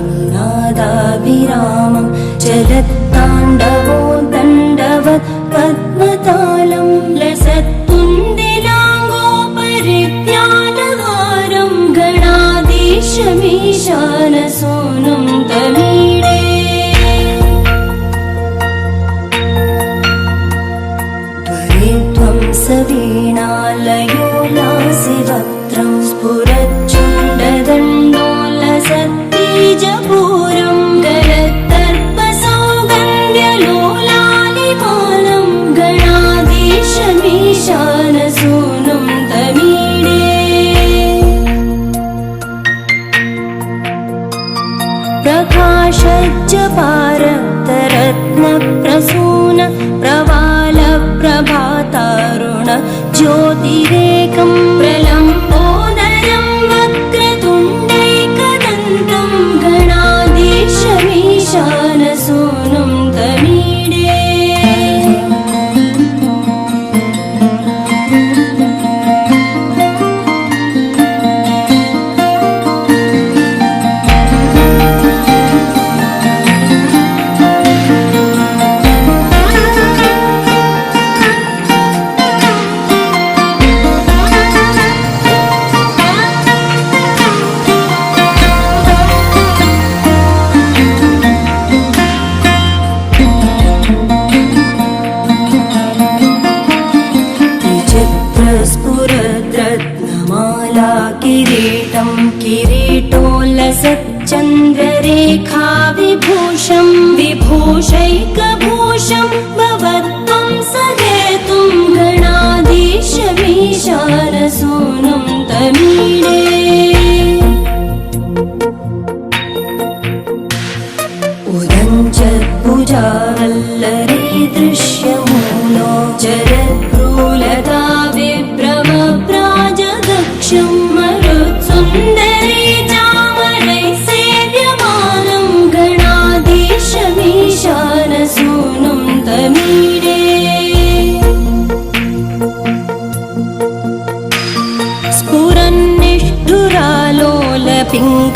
निनादाभिरामं चलत्ताण्डवो दण्डवत् पद्मतालं लसत्तुण्डिलाङ्गोपरित्यालहारं गणाधीशमीशानसूनुं तमीडे त्वरित्वं सवीणालयो लासिवक्त्रं स्फुरच्चण्डदण्डोलसत्तीजपूरं गलत्तर्पसौगन्ध्यलोलालिपालं गणाधीशमीशानसूनुं तमीडे प्रकाशज्जपारक्तरत्नप्रसून प्रवालप्रभातारुण ज्योतिरेकं प्रलम्बोदरं वक्रतुण्डैकदन्तं गणाधीशमीशानसूनुं तमीडे स्फुरद्रत्नमाला किरीटं किरीटोल्लसच्चन्द्ररेखा विभूषं विभूषैकभूषं भवत्वं सहेतुं गणाधीशमीशानसूनुं तमीडे उदञ्चत्भुजावल्लरी दृश्यमूलो जरद्भ्रूलता विभ्रमप्राजदक्षं मरुत्सुन्दरी चामरैः सेव्यमानं गणाधीशमीशानसूनुं तमीडे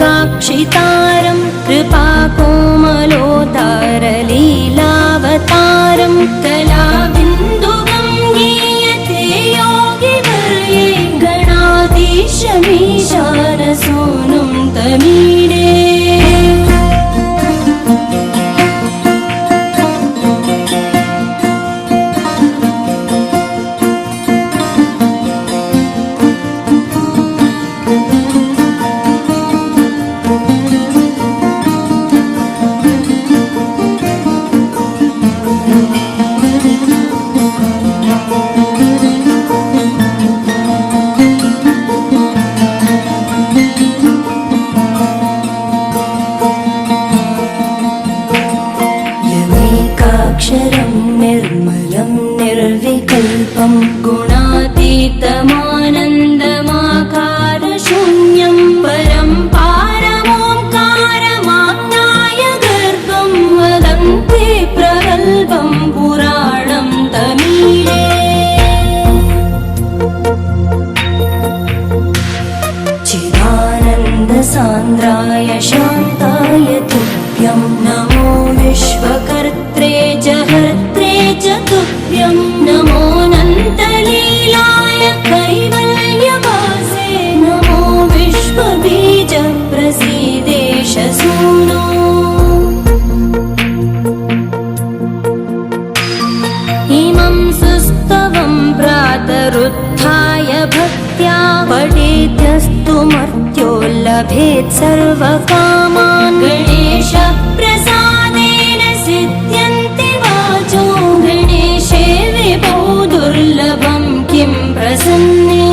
स्फुरन्निष्ठुरालोलपिङ्गाक्षितारं कृपाकोमलोतारलीलावतारं कलाबिन्दुगं गीयते योगिवर्ये गणाधीशमीशानसूनुं तमीडे यमेकाक्षरं निर्मलं निर्विकल्पं गुणातीतमानन्दमाकारशून्यं परं पारमोङ्कारमाज्ञाय गर्भं वदन्ति प्रगल्भं पुराणं तमीडे चिदानन्दसान्द्राय शान्ताय तुभ्यं नमो विश्वकर्त्रे च हर्त्रे च तुभ्यं नमोऽनन्तलीलाय कैवल्यवासे नमो विश्वबीजप्रसीदेशसूनो इमं सुस्तवं प्रातरुत्थाय भक्त्या पठेद्यस्तु मर्त्यो लभेत् सर्वकामान् गणेशप्रसादेन सिद्ध्यन्ति वाचो गणेशे विभो दुर्लभं किं प्रसन्ने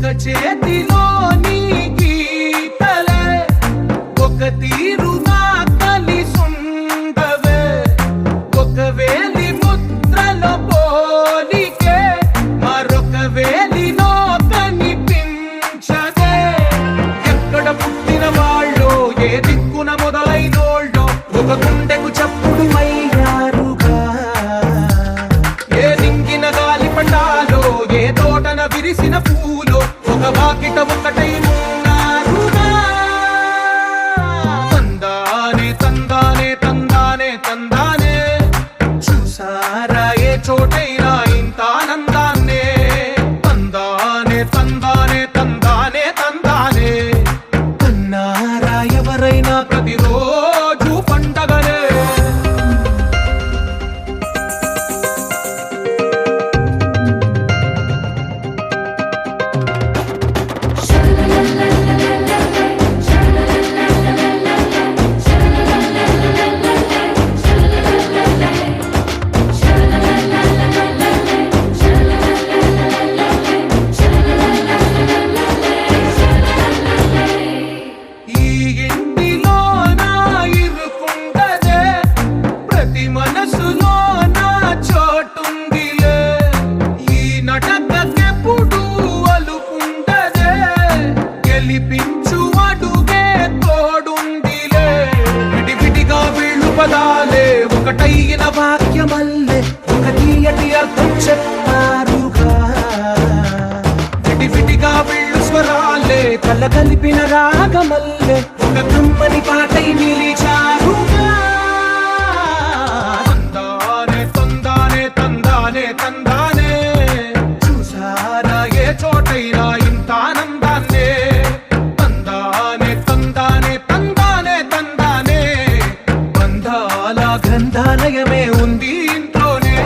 ఒక చేతిలోని గీతలే ఒక తీరుగా కలిసుండవే ఒక వేలి ముద్రలో పోలికే మరొక వేలిలో కనిపించదే ఎక్కడ పుట్టిన వాళ్ళో ఏ దిక్కున మొదలైనోళ్ళో ఒక గుండెకు చప్పుడు అయ్యారుగా ఏ దింగిన గాలి పటాలో ఏ తోటన విరిసిన పూలో ఒక వాకిట ఒకటై ఉన్నారుగా తందానే తందానే తందానే తందానే చూసారా ఏ చోటైనా ఇంత ఆనందాన్నే తందానే తందానే తందానే తందానే అన్నారా ఎవరైనా ప్రతిరోజు పండగనే ఈ ఇంటిలో నా ఇరుకుండదే ప్రతి మనసులో నా చోటుందిలే ఈ నటకెప్పుడు అలుకుండదే గెలిపించు అడుగే తోడుందిలే విడివిడిగా వీళ్ళు పదాలే ఒకటైన వాక్యమల్లే ఒక తీయటి అర్థం చెప్పారుగా విడివిడిగా వీళ్ళు స్వరాలే కళ్ళ కలిపిన రాగమల్లే ఒక కమ్మని పాటై నిలిచారుగా తందానే తందానే తందానే తందానే చూసారా ఏ చోటైనా ఇంత ఆనందాన్నే తందానే తందానే తందానే తందానే బంధాల గ్రంథాలయమే ఉంది ఇంట్లోనే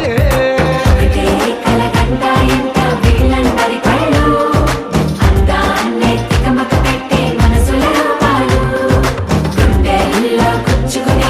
కలకండ ఎంత వీళ్ళందరి కళ్ళు అందాన్నే తికమక పెట్టే మనసుల రూపాలు గుండెల్లో గుచ్చుకునే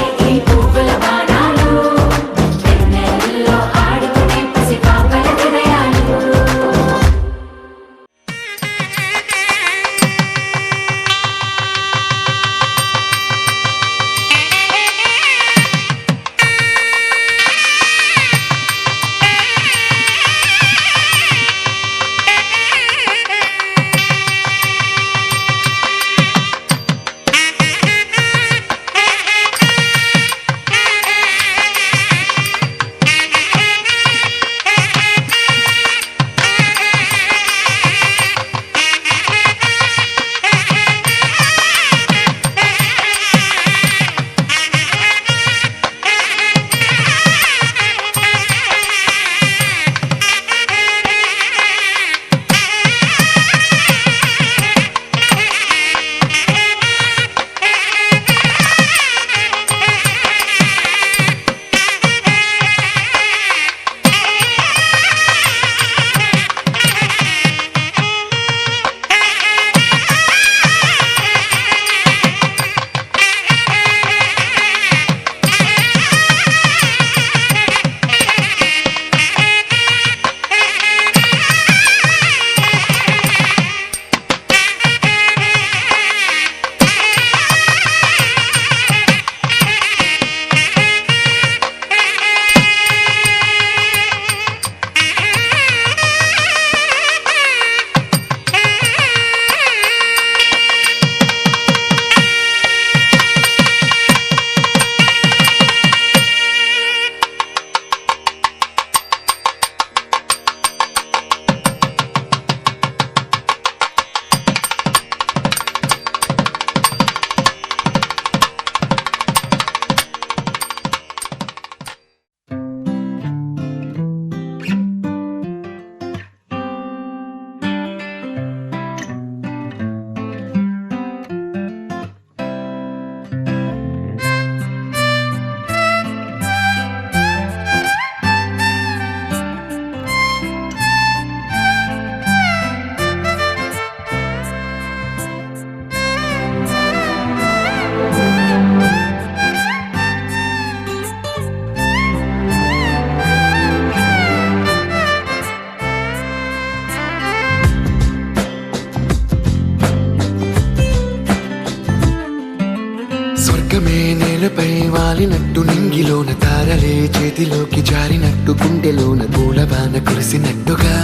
నేలపై వాలినట్టు నింగిలోన తారలే చేతిలోకి జారినట్టు గుండెలోన పూలవాన కురిసినట్టుగా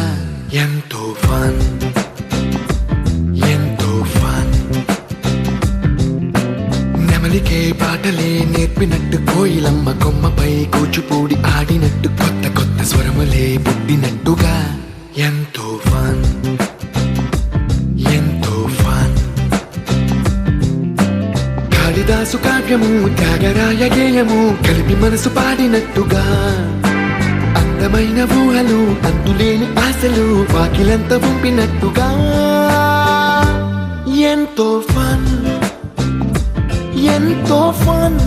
ఎంతో ఫన్ ఎంతో ఫన్ నెమలికే పాటలే నేర్పినట్టు కోయిలమ్మ కొమ్మపై కూచిపూడి ఆడినట్టు కొత్త కొత్త స్వరములే పుట్టినట్టుగా ఎంతో ఫన్ ఎంతో ఫన్ కాళిదాసు కావ్యము త్యాగరాయ గేయము కలిపి మనసు పాడినట్టుగా అందమైన ఊహలు అంతులేని ఆశలు వాకిలంత పంపినట్టుగా ఎంతో ఫన్ ఎంతో ఫన్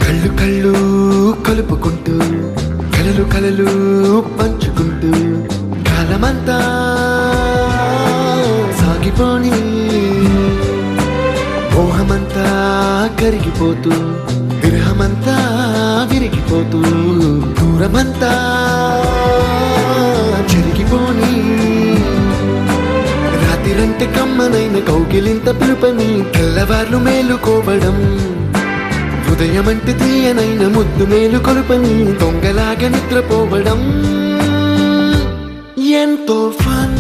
కళ్ళు కళ్ళు కలుపుకుంటూ కలలు కలలు పంచుకుంటూ కాలమంతా సాగిపోని మోహమంతా కరిగిపోతూ విరహమంతా విరిగిపోతూ దూరమంతా చెరిగిపోని రాత్రిరంటే కమ్మనైన కౌగిలింత పిలుపని తెల్లవార్లు మేలుకోవడం హృదయమంటే తీయనైన ముద్దు మేలు కొలుపని దొంగలాగా నిద్రపోవడం ఎంతో ఫన్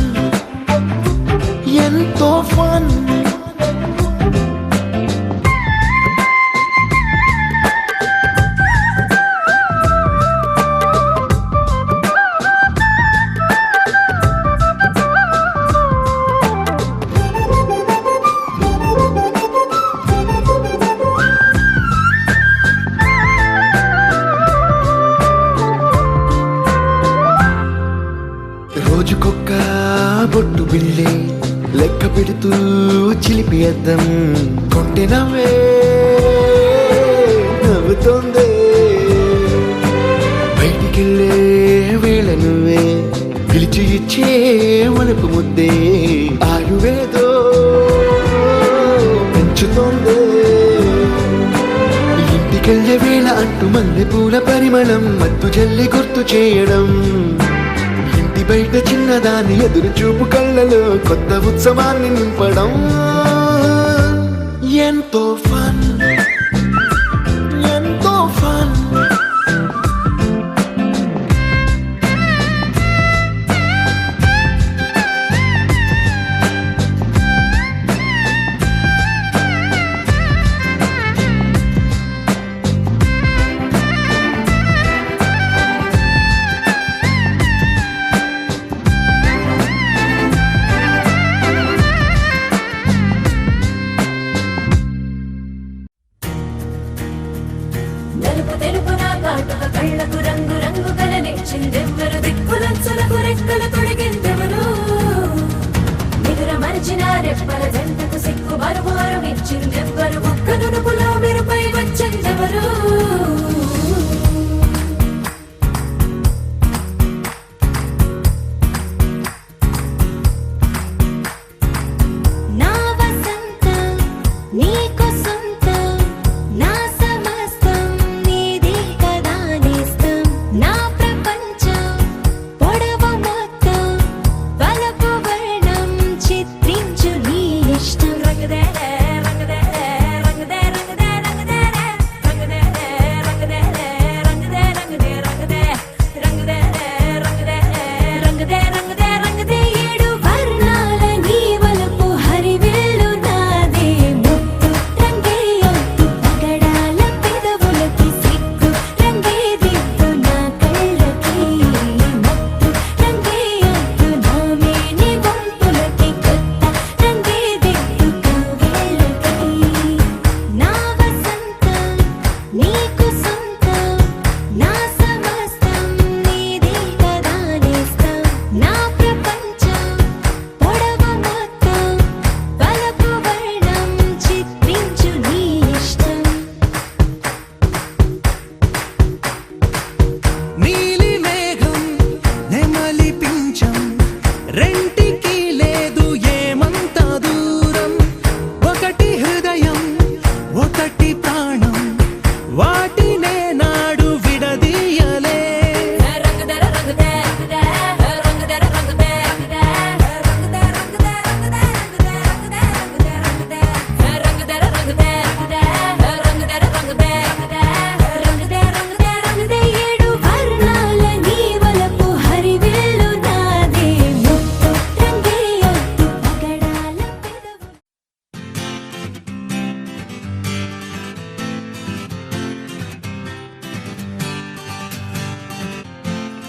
ఎంతో ఫన్ రోజుకొక్క బొట్టు బిళ్ళే లెక్క పెడుతూ చిలిపి అద్దం కొంటె నవ్వే నవ్వుతోందే బయటికెళ్ళే వేళ నువ్వే పిలిచి ఇచ్చే వనపు ముద్దే ఆయువేదో పెంచుతోందే ఇంటికెళ్ళే వేళ అంటూ మల్లె పూల పరిమళం మత్తు జల్లి గుర్తు చేయడం బయట చిన్నదాని ఎదురు చూపు కళ్ళలో కొత్త ఉత్సవాన్ని నింపడం ఎంతో ఫన్ ఎంతో ఫన్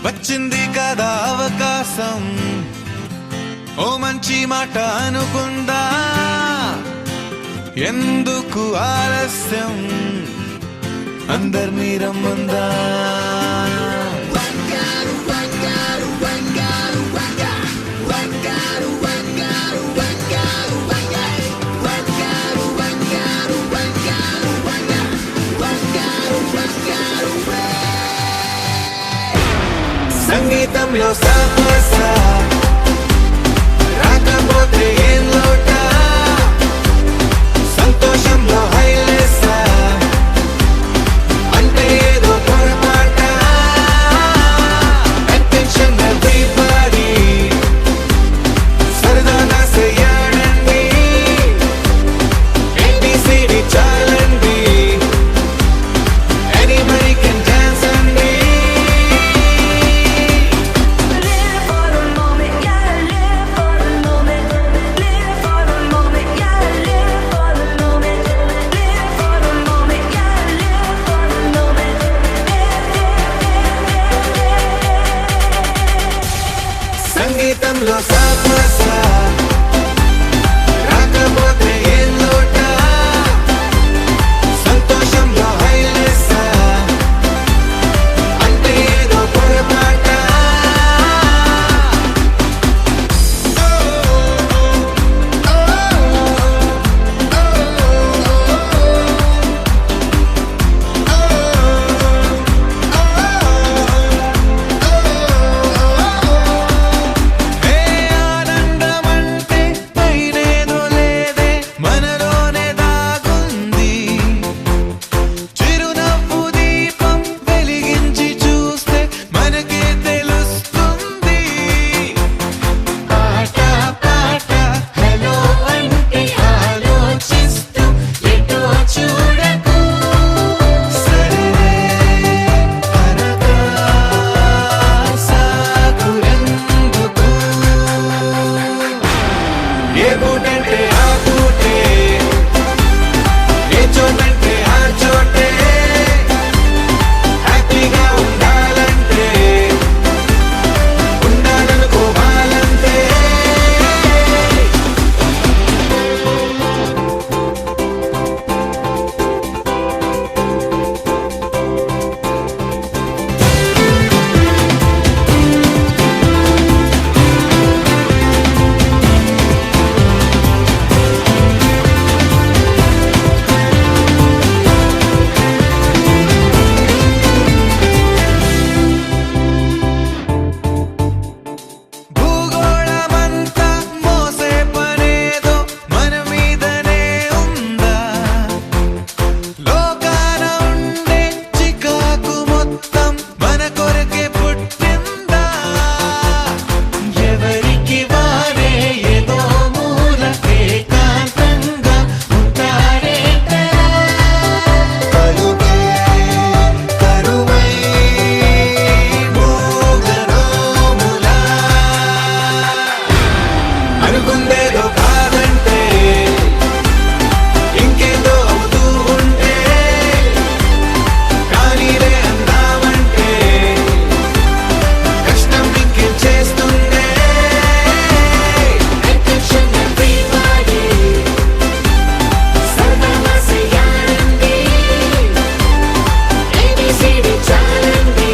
వచ్చింది కదా అవకాశం, ఓ మంచి మాట అనుకుందా, ఎందుకు ఆలస్యం, అందర్నీ రమ్మందా. సంగీతంలో సామసా రాకపోతే ఏం లోట, సంతోషంలో హైలేసా అంటే ఏదో పొరపాట. అటెన్షన్ ఎవ్రీబడీ సరదాగా చేయాలండి, ABCD చాలండి, anybody can dance అండి. Live for the moment, yeah, live for the moment. Live for the moment, yeah, live for the moment. Live for the moment, yeah, live for the moment. సంగీతంలో సామసా రాకపోతే ఏం లోట, సంతోషంలో హైలేసా అంటే ఏదో పొరపాట. ఏ ఆనందమంటే పైనేదో లేదే, మనలోనే దాగుంది. చిరునవ్వు దీపం వెలిగించి చూస్తే మనకే తెలుస్తుంది. ఆట పాట హలో అంటే ఆలోచిస్తూ ఎటో చూడకు, సరే అనగా సాగురెందుకు. ఏ పూటంటే ఆ పూటే, ఏ చోటంటే ఆ చోటే, హ్యాపీగా ఉండాలంటే ఉండాలనుకోవాలంటే. భూగోళమంతా మోసే పనేదో మన మీదనే ఉందా, లోకాన ఉండే చికాకు మొత్తం మన కొరకే పుట్టిందా. ఎవరికి వారే ఏదో మూల ఏకాంతంగా ఉంటారేంటరా, కలుగే కరువై మోగనోములా. అనుకుందేదో కాదంటే ఇంకేదో అవుతూ ఉంటే, కానీలే అందామంటే కష్టం ఇంకేం చేస్తుందే. Attention everybody, సరదాగా చేయాలండి, ABCD చాలండి,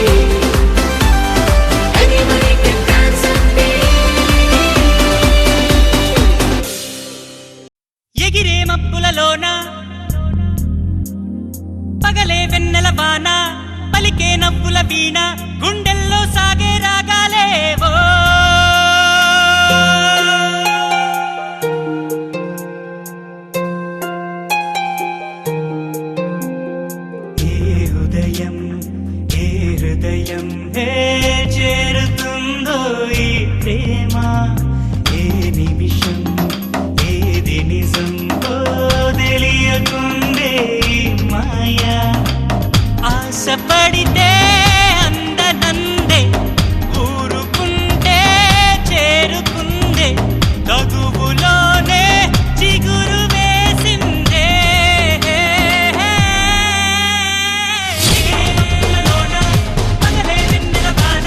anybody can dance అండి. ఎగిరే మబ్బులలోన పగలే వెన్నెల వాన, పలికే నవ్వుల వీణ, గుండెల్లో సాగే రాగాలేవో. ఏ ఉదయం ఏ హృదయం ఏ చేరుతుందో ఈ ప్రేమ, ఏ నిమిషం ఏది నిజం ఓ తెలియకుండే ఈ మాయా. ఆశపడితే అందనందే, ఊరుకుంటే చేరుకుందే, తగువులోనే చిగురు వేసిందే. పగలే వెన్నెల వాన,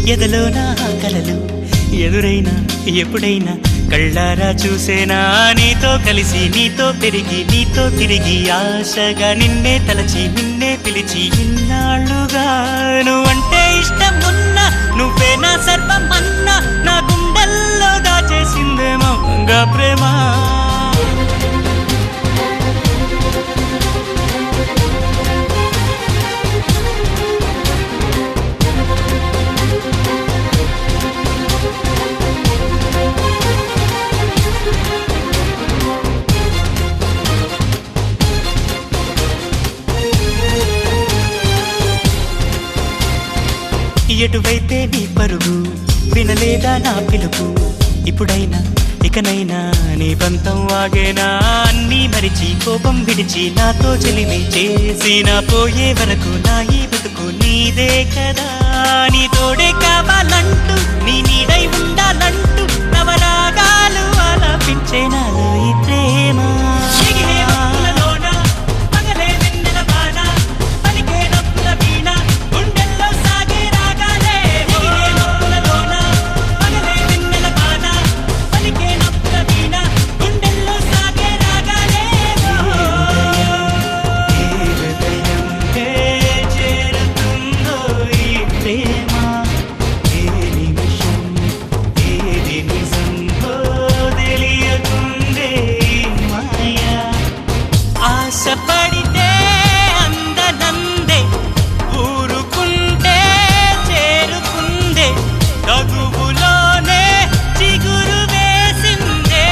ఎదలో నా కలలు ఎదురైనా ఎప్పుడైనా కళ్ళారా చూసేనా నీతో కలిసి నీతో పెరిగి నీతో తిరిగి ఆశగా నిన్నే తలచి నిన్నే పిలిచి ఇన్నాళ్ళుగా నువ్వంటే ఇష్టం ఉన్నా నువ్వే నా సర్వమన్నా నా గుండెల్లో దాచేసిందేమో ప్రేమ. ఎటువైతే నీ పరుగు వినలేదా నా పిలుపు ఇప్పుడైనా ఇకనైనా నీ పంతం ఆగేనా అన్నీ మరిచి కోపం విడిచి నాతో చెలిమి చేసి నా పోయే వరకు నా ఈ బతుకు నీదే కదా నీ తోడే కావాలంటూ నీ నీడై ఉండాలంటూ నవరాగాలు ఆలపించే నాలో ఈ ప్రేమ. ఆశపడితే అందనందే ఊరుకుంటే చేరుకుందే తగువులోనే చిగురు వేసిందే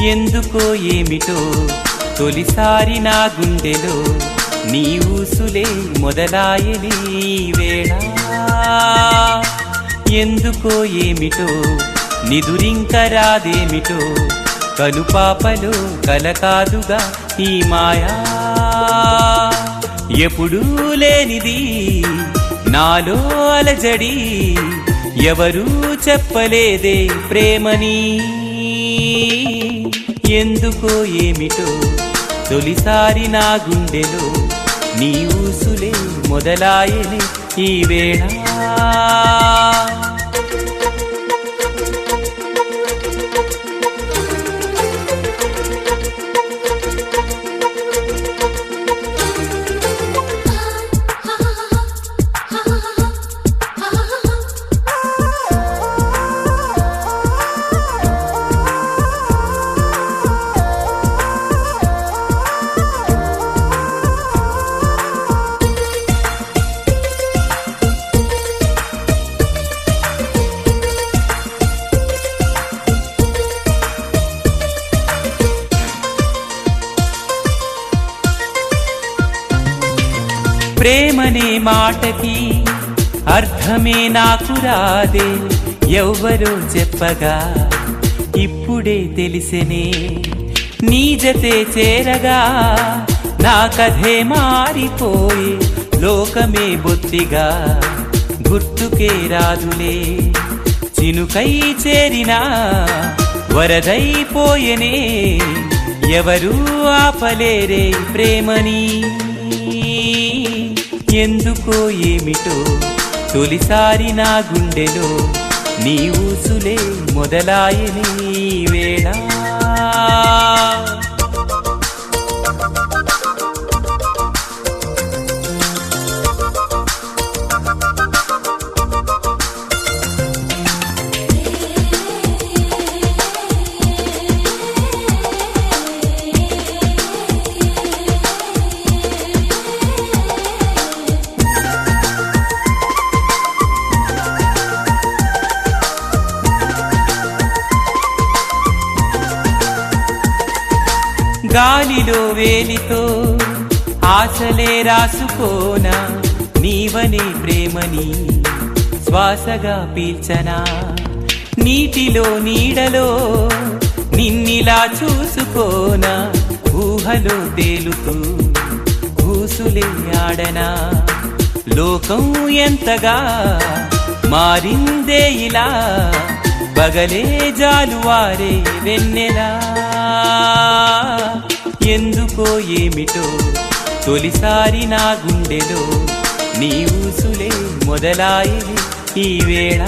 ఎందుకో ఏమిటో తొలిసారి నా గుండెలో నీ ఊసులే మొదలాయని వేళ ఎందుకో ఏమిటో నిదురింక రాదేమిటో కనుపాపలో కలకాదుగా ఈ మాయా ఎప్పుడూ లేనిది నాలో అలజడి ఎవరూ చెప్పలేదే ప్రేమని ఎందుకో ఏమిటో తొలిసారి నా గుండెలో నీ ఊసులే మొదలాయని ఈ వేళ ప్రేమనే మాటకి అర్థమే నాకు రాదే ఎవ్వరో చెప్పగా ఇప్పుడే తెలిసెనే నీ జతే చేరగా నా కథే మారిపోయే లోకమే బొత్తిగా గుర్తుకే రాదులే చినుకై చేరినా వరదైపోయెనే ఎవరూ ఆపలేరే ప్రేమని ఎందుకో ఏమిటో తొలిసారి నా గుండెలో నీ ఊసులే మొదలాయని వేళ గాలిలో వేలితో ఆశలే రాసుకోనా నీవనే ప్రేమని శ్వాసగా పీల్చనా నీటిలో నీడలో నిన్నిలా చూసుకోనా ఊహలో తేలుతూ ఊసులే ఆడనా లోకం ఎంతగా మారిందే ఇలా పగలే జాలువారే వెన్నెలా ఎందుకో ఏమిటో తొలిసారి నా గుండెలో నీ ఊసులే మొదలాయి ఈ వేళ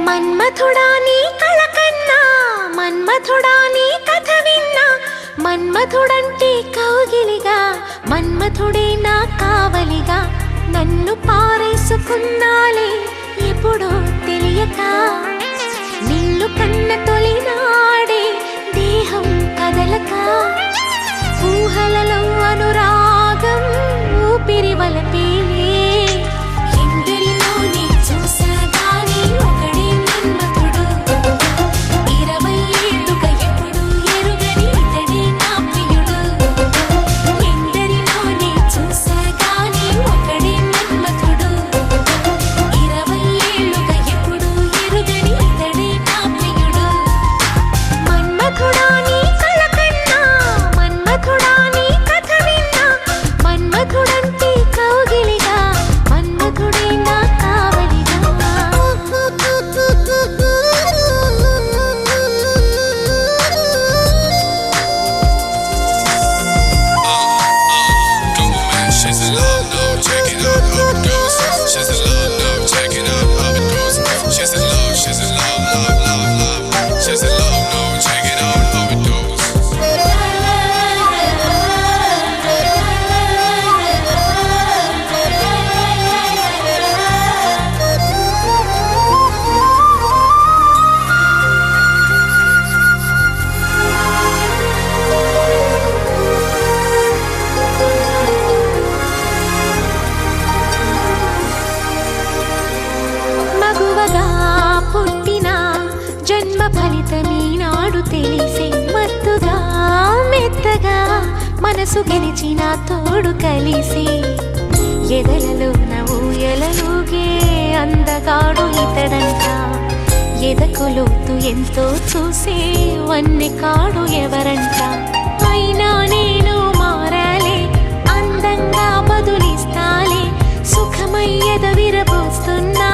మన్మథుడా నీ కళ కన్నా మన్మథుడా నీ కథ విన్నా మన్మథుడంటే కౌగిలిగా మన్మథుడే నా కావలిగా నన్ను పారేసుకున్నాలే ఎప్పుడో తెలియక నిన్ను కన్న తొలినాడే దేహం కదలక ఊహలలో అనురాగం ఊపిరి వలపేలే ఎందరిలో నీ చూసాగాని ఒకడే మన్మథుడు 20 ఏళ్ళుగా ఎప్పుడు ఎరుగని ఇతడే నా ప్రియుడు ఎందరిలో నీ చూసాగాని ఒకడే మన్మథుడు 20 ఏళ్ళుగా ఎప్పుడు ఎరుగని ఇతడే నా ప్రియుడు మన్మథుడా నీ కళ కన్నా మన్మథుడా నీ కథ విన్నా మన్మథుడంటే కౌగిలిగా మన్మథుడే నా కావలిగా She's in love, no, check it out how it goes. She's in love, no, check it out how it goes. She's in love, love, love, love. She's in love, no, check it out how it goes. మగువగా పుట్టిన జన్మ ఫలితమీనాడు తెలిసే మత్తుగా మెత్తగా మనసు గెలిచిన తోడు కలిసి ఎదలలో ఊయలలుగే అందగాడు ఇతడంట ఎదకు లోతు ఎంతో చూసే వన్నె కాడు ఎవరంట అయినా నేను మారాలే అందంగా బదులిస్తాలే సుఖమయ్యద విరబోస్తున్నా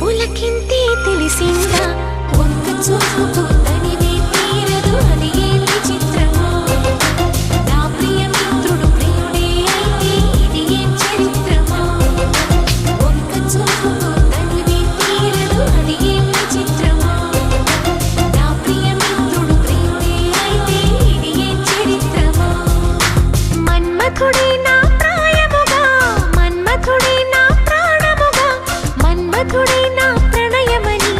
ఉలకింతే తెలిసిందా ఒక్క చూపుతో తనివే తీరదు అది ఏం విచిత్రమో నా ప్రియ మిత్రుడు ప్రియుడే అయితే ఇది ఏం చరిత్రమో ఒక్క చూపుతో తనివే తీరదు అది ఏం విచిత్రమో నా ప్రియ మిత్రుడు ప్రియుడే అయితే ఇది ఏం చరిత్రమో మన్మథుడే నా ప్రాయముగా మన్మథుడే నా ప్రాణముగా మన్మథుడే నా ప్రణయమని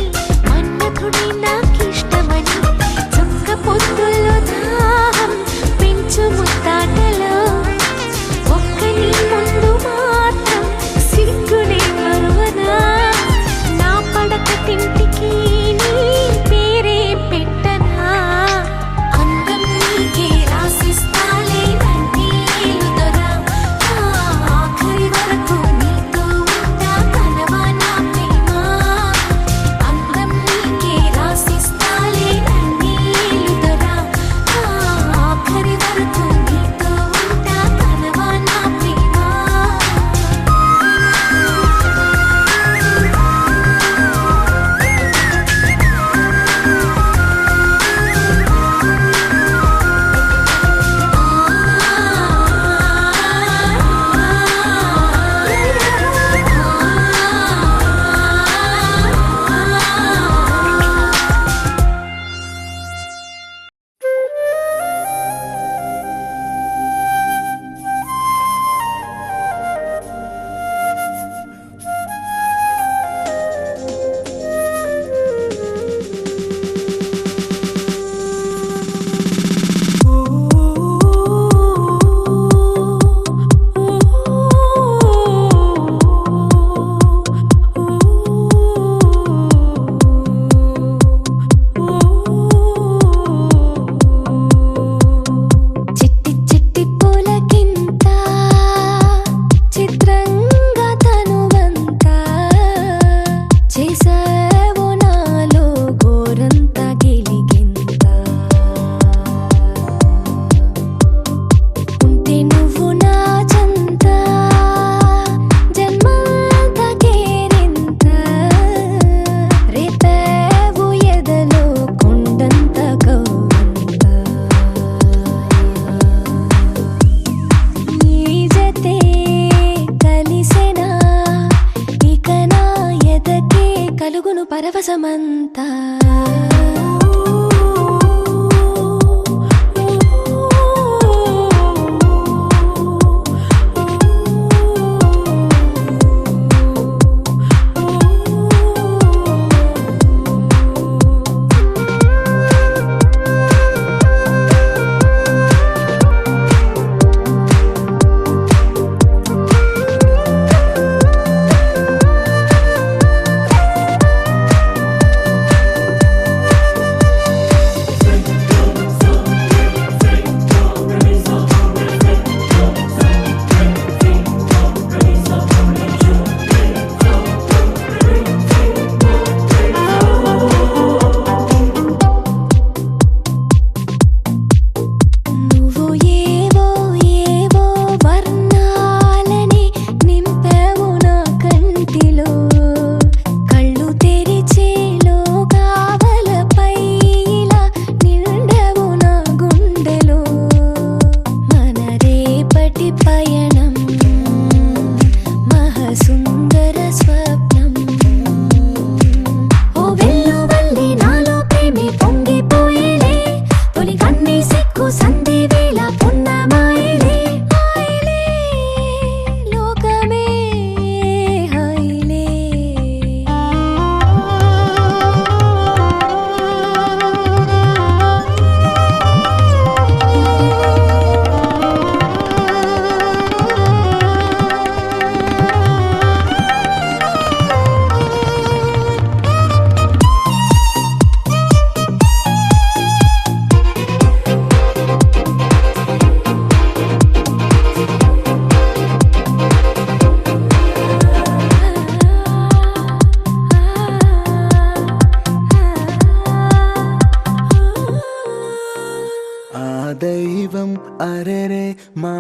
దైవం అరెరే మా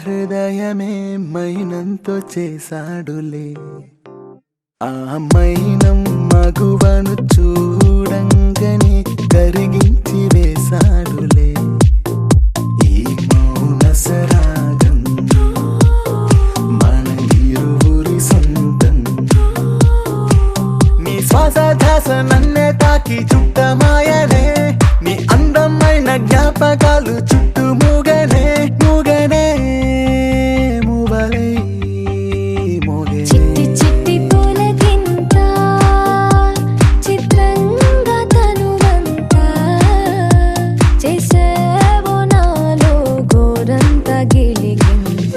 హృదయమే మైనంతో చేశాడులే ఆ మైనం మగువను చూడంగనే కరిగించి వేశాడులే ఈ మౌన సరాగం మన ఇరువురి సొంతం నీ శ్వాస ధ్యాస నన్నే తాకి చుట్టమాయనే నీ అందమైన జ్ఞాపకాలు చుట్టూ మూగనే మూగనే మూవలే మోగే చిట్టి చిట్టి పూలకింత చిత్రంగా తనువంతా చేసేవో నాలో గోరంత గిలిగింత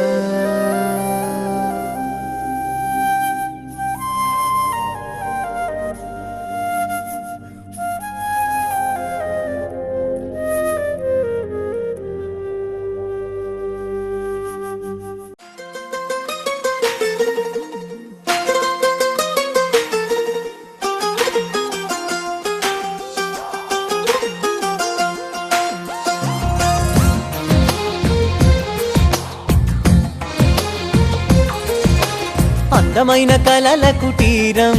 అందమైన కలల కుటీరం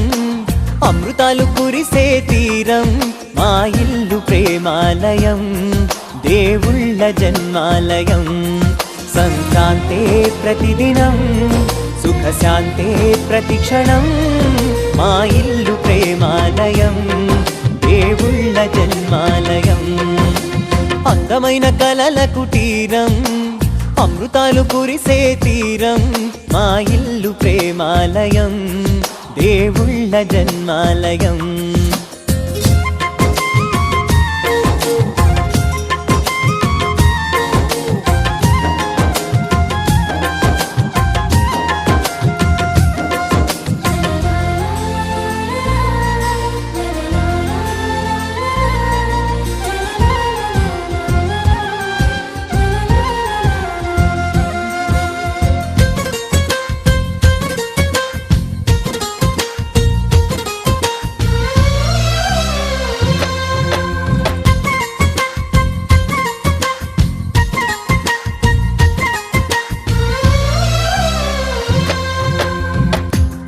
అమృతాలు కురిసే తీరం మా ఇల్లు ప్రేమాలయం దేవుళ్ళ జన్మాలయం సంక్రాంతే ప్రతిదినం సుఖశాంతే ప్రతిక్షణం మా ఇల్లు ప్రేమాలయం దేవుళ్ళ జన్మాలయం అందమైన కలల కుటీరం అమృతాలు కురిసే తీరం మా ఇల్లు ప్రేమాలయం దేవుళ్ళ జన్మాలయం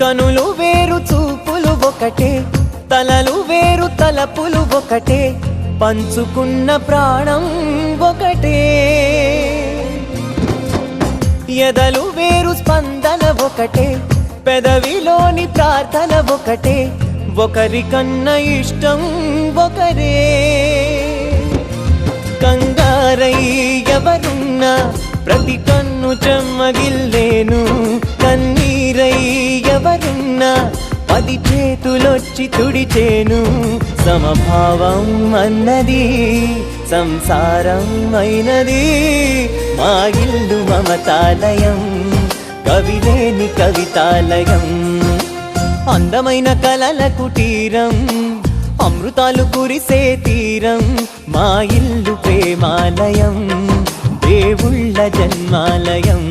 కనులు వేరు చూపులు ఒకటే తలలు వేరు తలపులు ఒకటే పంచుకున్న ప్రాణం ఒకటే ఎదలు వేరు స్పందన ఒకటే పెదవిలోని ప్రార్థన ఒకటే ఒకరికన్నా ఇష్టం ఒకరే కంగారై ఎవరున్నా ప్రతి కన్ను చెమ్మగిల్లేను కన్నీరై ఎవరున్నా 10 చేతులొచ్చి తుడిచేను సమభావం అన్నది సంసారం అయినది మా ఇల్లు మమతాలయం కవిలేని కవితాలయం అందమైన కలల కుటీరం అమృతాలు కురిసే తీరం మా ఇల్లు ప్రేమాలయం దేవుళ్ళ జన్మాలయం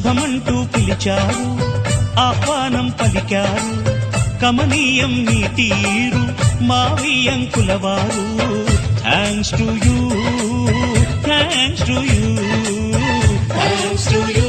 శుభమంటూ పిలిచారు ఆహ్వానం పలికారు కమనీయం నీ తీరు మా వియంకులవారు thanks to you thanks to you thanks to you